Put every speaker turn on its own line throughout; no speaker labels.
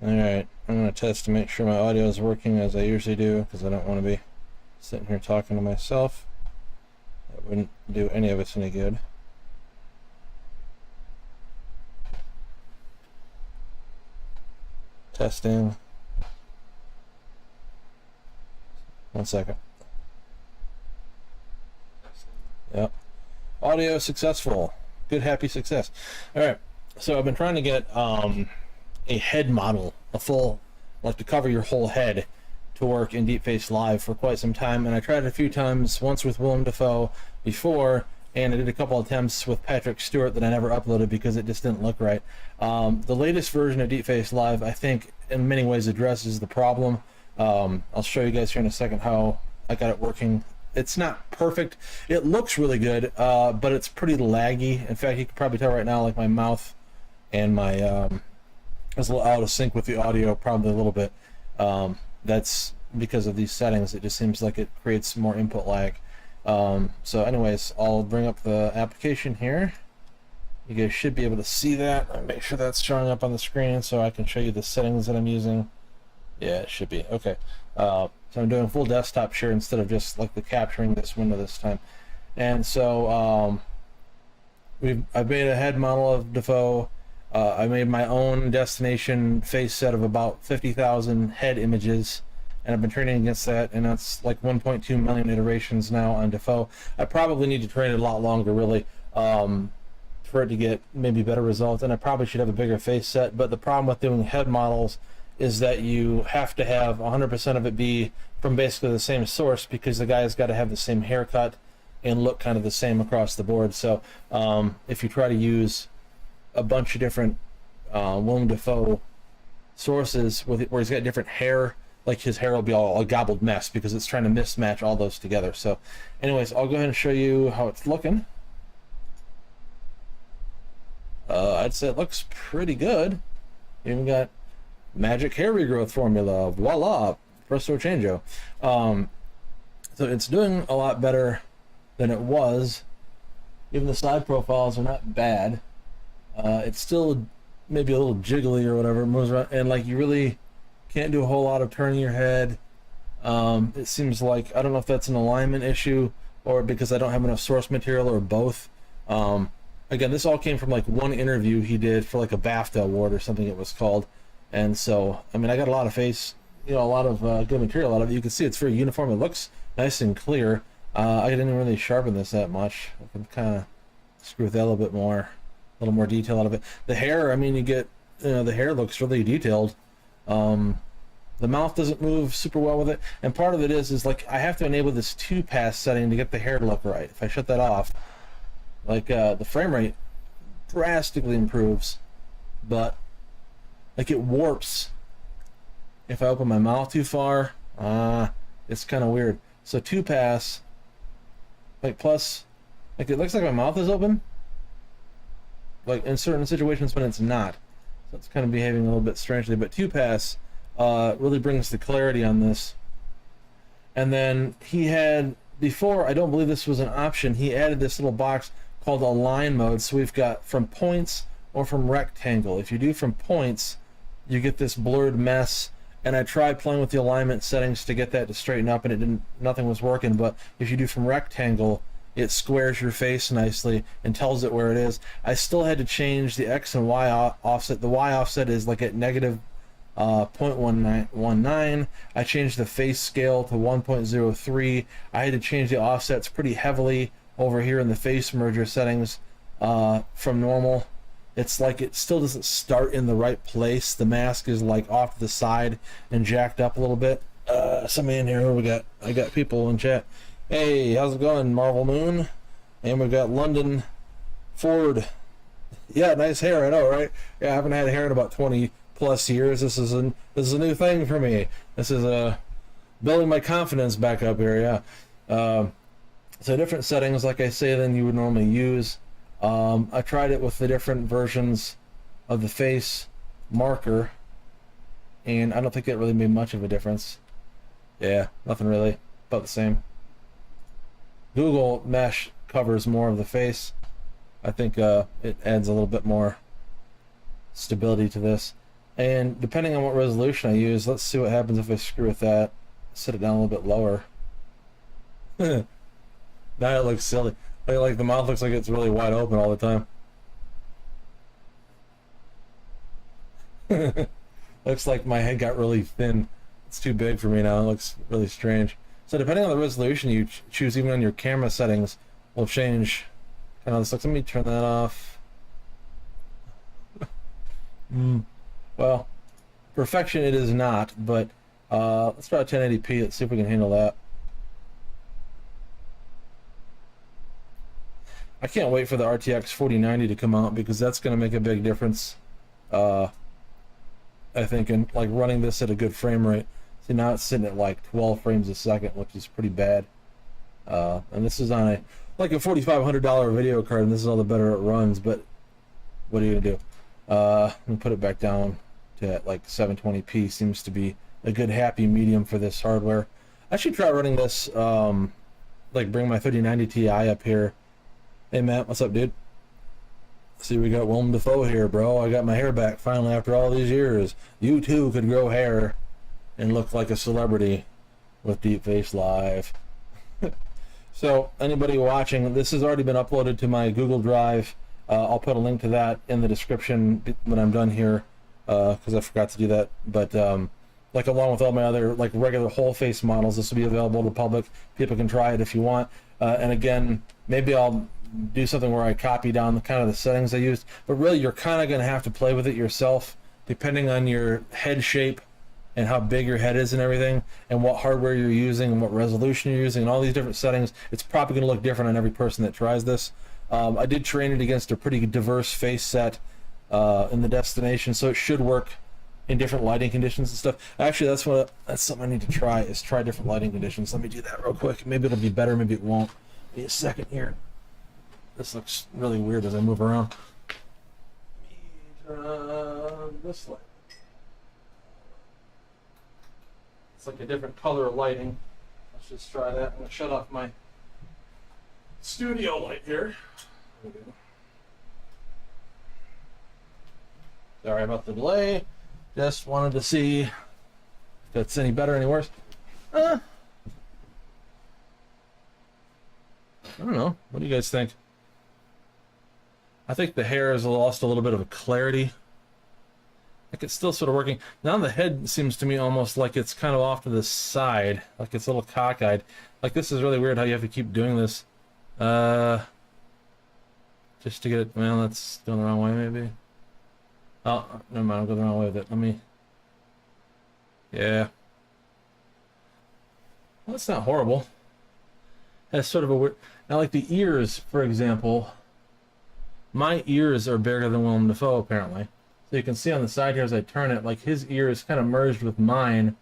Alright, I'm going to test to make sure my audio is working as I usually do, because I don't want to be sitting here talking to myself. That wouldn't do any of us any good. Testing. 1 second. Yep. Audio successful. Good, happy success. Alright, so I've been trying to get a head model, a full, like to cover your whole head, to work in DeepFaceLive for quite some time, and I tried it a few times, once with Willem Dafoe before, and I did a couple attempts with Patrick Stewart that I never uploaded because it just didn't look right. The latest version of DeepFaceLive, I think, in many ways addresses the problem. I'll show you guys here in a second how I got it working. It's not perfect. It looks really good, but it's pretty laggy. In fact, you can probably tell right now, like my mouth and my is a little out of sync with the audio, probably a little bit. That's because of these settings. It just seems like it creates more input lag. So anyways, I'll bring up the application here. You guys should be able to see that. I'll make sure that's showing up on the screen so I can show you the settings that I'm using. Yeah, it should be. Okay. So I'm doing full desktop share instead of just like the capturing this window this time. And so I've made a head model of Dafoe. I made my own destination face set of about 50,000 head images, and I've been training against that, and that's like 1.2 million iterations now on Dafoe. I probably need to train it a lot longer, really, for it to get maybe better results, and I probably should have a bigger face set. But the problem with doing head models is that you have to have 100% of it be from basically the same source, because the guy's got to have the same haircut and look kind of the same across the board. So if you try to use a bunch of different Willem Dafoe sources where he's got different hair, like his hair will be all a gobbled mess because it's trying to mismatch all those together. So anyways, I'll go ahead and show you how it's looking. I'd say it looks pretty good. You even got magic hair regrowth formula, voila, presto changeo. So it's doing a lot better than it was. Even the side profiles are not bad. It's still maybe a little jiggly or whatever, it moves around, and like you really can't do a whole lot of turning your head. It seems like, I don't know if that's an alignment issue or because I don't have enough source material, or both. Again, this all came from like one interview he did for like a BAFTA award or something it was called. And so, I mean, I got a lot of face, a lot of good material out of it. You can see it's very uniform. It looks nice and clear. I didn't really sharpen this that much. I can kind of screw with that a little bit more, a little more detail out of it. The hair, I mean, you get, the hair looks really detailed. The mouth doesn't move super well with it, and part of it is like I have to enable this 2-pass setting to get the hair to look right. If I shut that off, like the frame rate drastically improves, but like it warps if I open my mouth too far. It's kind of weird. So 2-pass, like plus, like it looks like my mouth is open, like in certain situations when it's not. So it's kind of behaving a little bit strangely, but 2-pass really brings the clarity on this. And then he had, before, I don't believe this was an option, he added this little box called align mode. So we've got from points or from rectangle. If you do from points, you get this blurred mess, and I tried playing with the alignment settings to get that to straighten up, and it didn't, nothing was working. But if you do from rectangle, it squares your face nicely and tells it where it is. I still had to change the X and Y offset. The Y offset is like at negative 0.19. I changed the face scale to 1.03. I had to change the offsets pretty heavily over here in the face merger settings from normal. It's like it still doesn't start in the right place. The mask is like off to the side and jacked up a little bit. Somebody in here, who we got? I got people in chat. Hey, how's it going, Marvel Moon? And we've got London Ford. Yeah, nice hair, I know, right? Yeah, I haven't had hair in about 20 plus years. This is a new thing for me. This is building my confidence back up here. Yeah. So different settings, like I say, than you would normally use. I tried it with the different versions of the face marker, and I don't think it really made much of a difference. Yeah, nothing really, about the same. Google Mesh covers more of the face. I think it adds a little bit more stability to this. And depending on what resolution I use, let's see what happens if I screw with that. Set it down a little bit lower. Now it looks silly. Like the mouth looks like it's really wide open all the time. Looks like my head got really thin. It's too big for me now. It looks really strange. So depending on the resolution you choose, even on your camera settings, will change kind of this. Let me turn that off. Well, perfection it is not, but let's try 1080p. Let's see if we can handle that. I can't wait for the RTX 4090 to come out, because that's going to make a big difference. I think in like running this at a good frame rate. See, now it's sitting at like 12 frames a second, which is pretty bad. And this is on a $4,500 video card, and this is all the better it runs. But what are you gonna do? Let me put it back down to like 720p. Seems to be a good happy medium for this hardware. I should try running this. Like bring my 3090 Ti up here. Hey Matt, what's up, dude? See, we got Willem Dafoe here, bro. I got my hair back finally after all these years. You too could grow hair and look like a celebrity with DeepFaceLive. So anybody watching, this has already been uploaded to my Google Drive. I'll put a link to that in the description when I'm done here, because I forgot to do that. But like along with all my other like regular whole face models, this will be available to the public. People can try it if you want. And again, maybe I'll do something where I copy down the kind of the settings I used, but really you're kind of going to have to play with it yourself, depending on your head shape and how big your head is and everything, and what hardware you're using and what resolution you're using and all these different settings. It's probably going to look different on every person that tries this. I did train it against a pretty diverse face set in the destination, so it should work in different lighting conditions and stuff. Actually, that's something I need to try, is try different lighting conditions. Let me do that real quick. Maybe it'll be better, maybe it won't. Give me a second here. This looks really weird as I move around. Let me turn this light. It's like a different color of lighting. Let's just try that. I'm going to shut off my studio light here. There we go. Sorry about the delay. Just wanted to see if it's any better, any worse. I don't know. What do you guys think? I think the hair has lost a little bit of a clarity. Like it's still sort of working. Now the head seems to me almost like it's kind of off to the side, like it's a little cockeyed. Like this is really weird how you have to keep doing this. Just to get it, well, that's going the wrong way maybe. Oh, never mind, I'll go the wrong way with it. Let me, yeah. Well, that's not horrible. That's sort of a weird, now like the ears, for example, my ears are bigger than Willem Dafoe apparently. So you can see on the side here as I turn it, like his ears kind of merged with mine.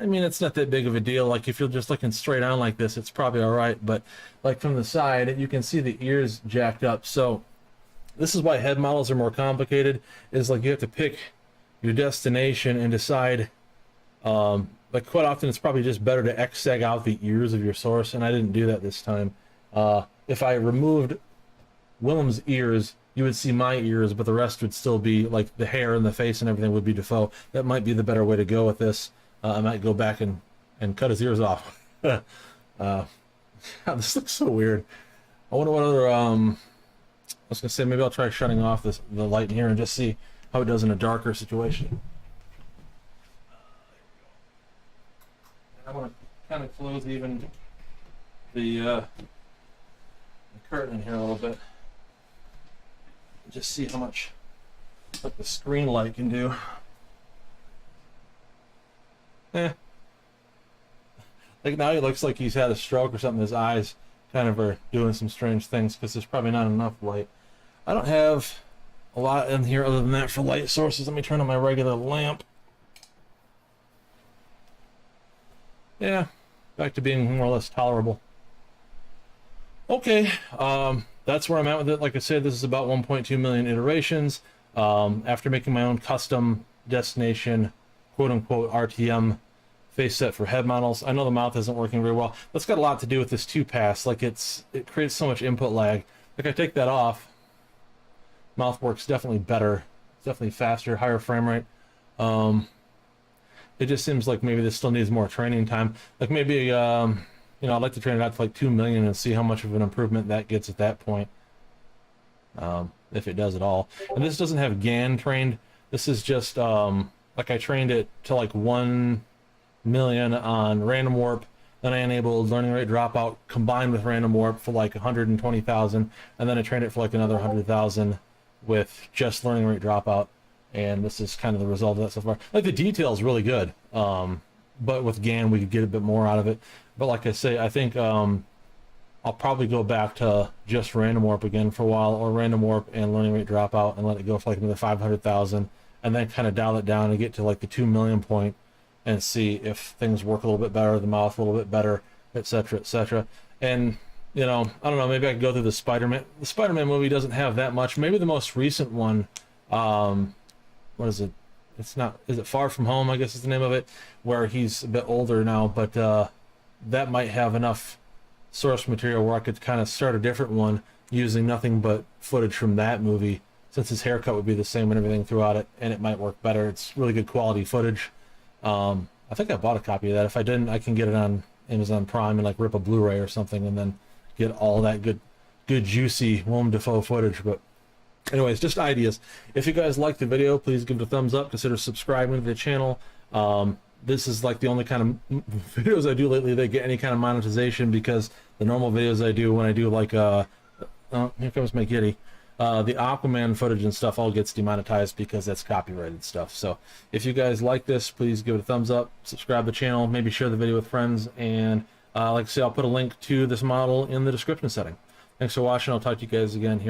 I mean, it's not that big of a deal. Like if you're just looking straight on like this, it's probably all right. But like from the side, you can see the ears jacked up. So this is why head models are more complicated, is like you have to pick your destination and decide, like quite often it's probably just better to X-seg out the ears of your source, and I didn't do that this time. If I removed Willem's ears, you would see my ears, but the rest would still be like the hair and the face and everything would be Dafoe. That might be the better way to go with this. I might go back and cut his ears off. This looks so weird. I wonder what other, I was gonna say maybe I'll try shutting off the light in here and just see how it does in a darker situation. I want to kind of close even the curtain in here a little bit. Just see how much like the screen light can do. Like now he looks like he's had a stroke or something. His eyes kind of are doing some strange things because there's probably not enough light. I don't have a lot in here other than that for light sources. Let me turn on my regular lamp. Yeah, back to being more or less tolerable. Okay, that's where I'm at with it. Like I said, this is about 1.2 million iterations. After making my own custom destination, quote-unquote RTM face set for head models. I know the mouth isn't working very well. That's got a lot to do with this 2-pass. Like it creates so much input lag. Like I take that off, mouth works definitely better. It's definitely faster, higher frame rate. It just seems like maybe this still needs more training time. Like maybe, you know, I'd like to train it out to like 2 million and see how much of an improvement that gets at that point. If it does at all. And this doesn't have GAN trained. This is just, like I trained it to like 1 million on random warp. Then I enabled learning rate dropout combined with random warp for like 120,000. And then I trained it for like another 100,000 with just learning rate dropout. And this is kind of the result of that so far. Like the detail is really good, but with GAN we could get a bit more out of it. But like I say, I think I'll probably go back to just random warp again for a while, or random warp and learning rate dropout, and let it go for like another 500,000, and then kind of dial it down and get to like the 2 million point, and see if things work a little bit better, the mouth a little bit better, etc., etc. And you know, I don't know, maybe I could go through the Spider-Man. The Spider-Man movie doesn't have that much. Maybe the most recent one. What is it? It's not. Is it Far From Home? I guess is the name of it. Where he's a bit older now, but that might have enough source material where I could kind of start a different one using nothing but footage from that movie, since his haircut would be the same and everything throughout it, and it might work better. It's really good quality footage. I think I bought a copy of that. If I didn't, I can get it on Amazon Prime and like rip a Blu-ray or something, and then get all that good juicy Willem Dafoe footage. But anyways, just ideas. If you guys liked the video, please give it a thumbs up. Consider subscribing to the channel. This is like the only kind of videos I do lately that get any kind of monetization, because the normal videos I do, when I do like oh, here comes my kitty, the Aquaman footage and stuff all gets demonetized because that's copyrighted stuff. So if you guys like this, please give it a thumbs up, subscribe to the channel, maybe share the video with friends, and like I say, I'll put a link to this model in the description setting. Thanks for watching. I'll talk to you guys again here.